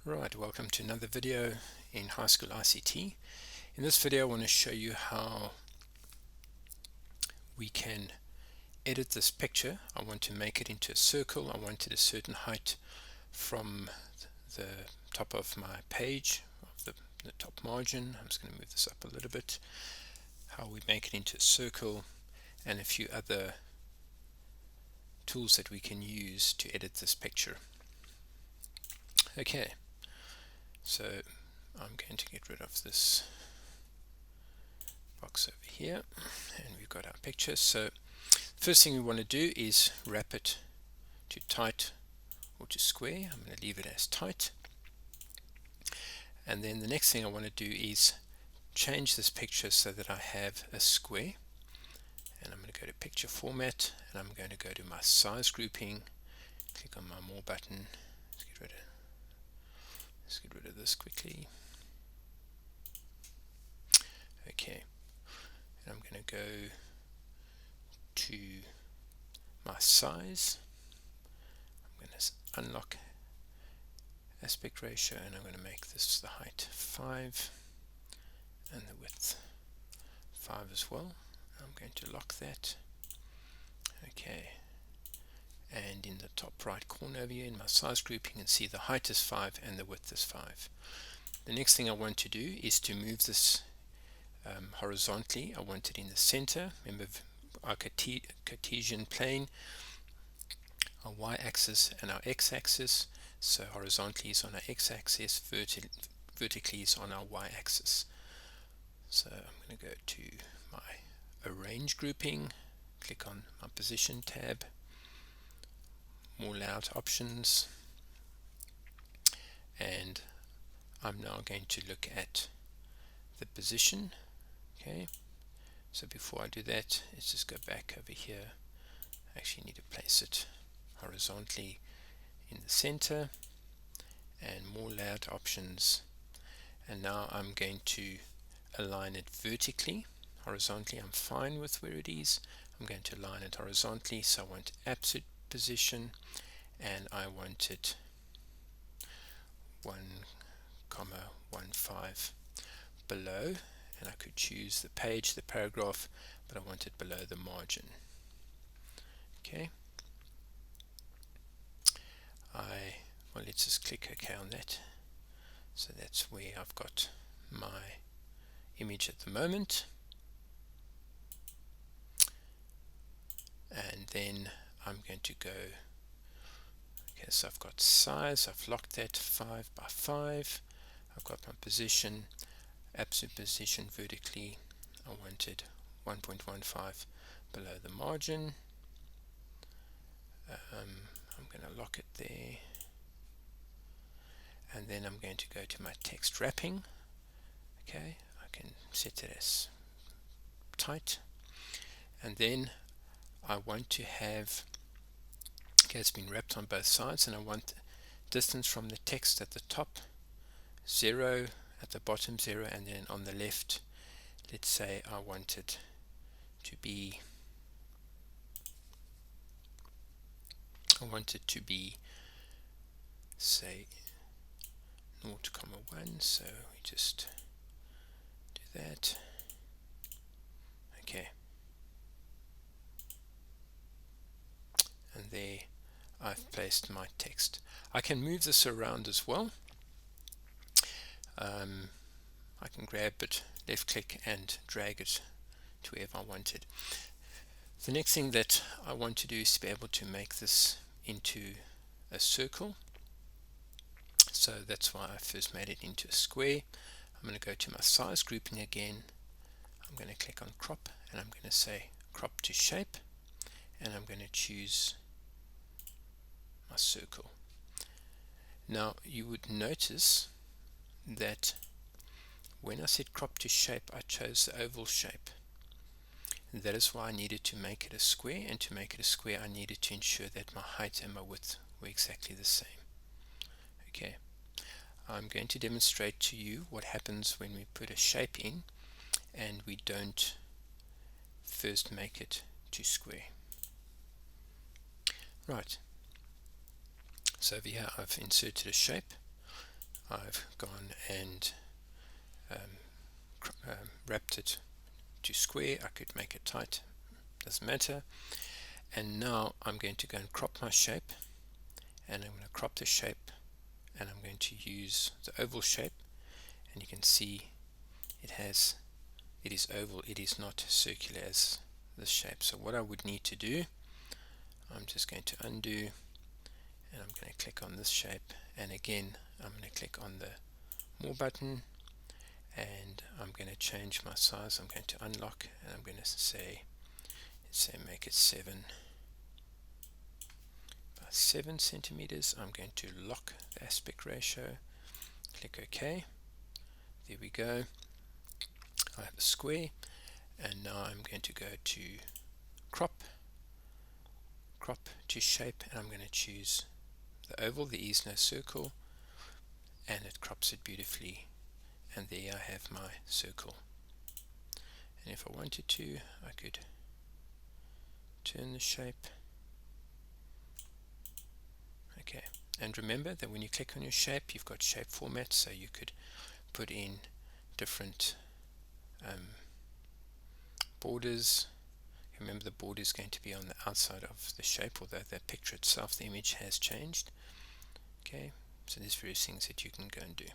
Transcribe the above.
Right, welcome to another video in High School ICT. In this video I want to show you how we can edit this picture. I want to make it into a circle. I want it a certain height from the top of my page, of the top margin. I'm just going to move this up a little bit. How we make it into a circle and a few other tools that we can use to edit this picture. Okay, so I'm going to get rid of this box over here, and we've got our picture. So first thing we want to do is wrap it to tight or to square. I'm going to leave it as tight, and then the next thing I want to do is change this picture so that I have a square, and I'm going to go to picture format, and I'm going to go to my size grouping, click on my more button. Let's get rid of this quickly. Okay, and I'm going to go to my size. I'm going to unlock aspect ratio, and I'm going to make this the height 5 and the width 5 as well. I'm going to lock that. Okay, and in the top right corner over here in my size group, you can see the height is 5 and the width is 5. The next thing I want to do is to move this horizontally. I want it in the center. Remember our Cartesian plane, our y-axis and our x-axis. So horizontally is on our x-axis, vertically is on our y-axis. So I'm going to go to my arrange grouping, click on my position tab, more layout options, and I'm now going to look at the position. Okay, so before I do that, let's just go back over here. I actually need to place it horizontally in the center, and more layout options, and now I'm going to align it vertically. Horizontally I'm fine with where it is. I'm going to align it horizontally, so I want absolute position, and I want it 1,15 below, and I could choose the page, the paragraph, but I want it below the margin. Okay, well, let's just click OK on that. So that's where I've got my image at the moment, and then I'm going to go. Okay, so I've got size, I've locked that 5 by 5. I've got my position, absolute position vertically. I wanted 1.15 below the margin. I'm going to lock it there, and then I'm going to go to my text wrapping. Okay, I can set it as tight, and then I want to have, okay, it's been wrapped on both sides, and I want distance from the text at the top 0, at the bottom 0, and then on the left, let's say I want it to be, say 0.1, so we just do that. Okay, and there I've placed my text. I can move this around as well. I can grab it, left click, and drag it to wherever I want it. The next thing that I want to do is to be able to make this into a circle. So that's why I first made it into a square. I'm going to go to my size grouping again. I'm going to click on crop, and I'm going to say crop to shape, and I'm going to choose my circle. Now you would notice that when I said crop to shape, I chose the oval shape. That is why I needed to make it a square, and to make it a square I needed to ensure that my height and my width were exactly the same. Okay, I'm going to demonstrate to you what happens when we put a shape in and we don't first make it to square. Right, so over here I've inserted a shape. I've gone and wrapped it to square. I could make it tight, doesn't matter. And now I'm going to go and crop my shape, and I'm going to crop the shape, and I'm going to use the oval shape, and you can see it is oval, it is not circular as this shape. So what I would need to do, I'm just going to undo, and I'm going to click on this shape, and again I'm going to click on the more button, and I'm going to change my size. I'm going to unlock, and I'm going to say make it 7 by 7 centimeters. I'm going to lock the aspect ratio, click OK. There we go. I have a square, and now I'm going to go to crop to shape, and I'm going to choose the oval. There is no circle, and it crops it beautifully, and there I have my circle. And if I wanted to, I could turn the shape. Okay, and remember that when you click on your shape, you've got shape format, so you could put in different borders. Remember, the border is going to be on the outside of the shape, although the picture itself, the image has changed. Okay, so there's various things that you can go and do.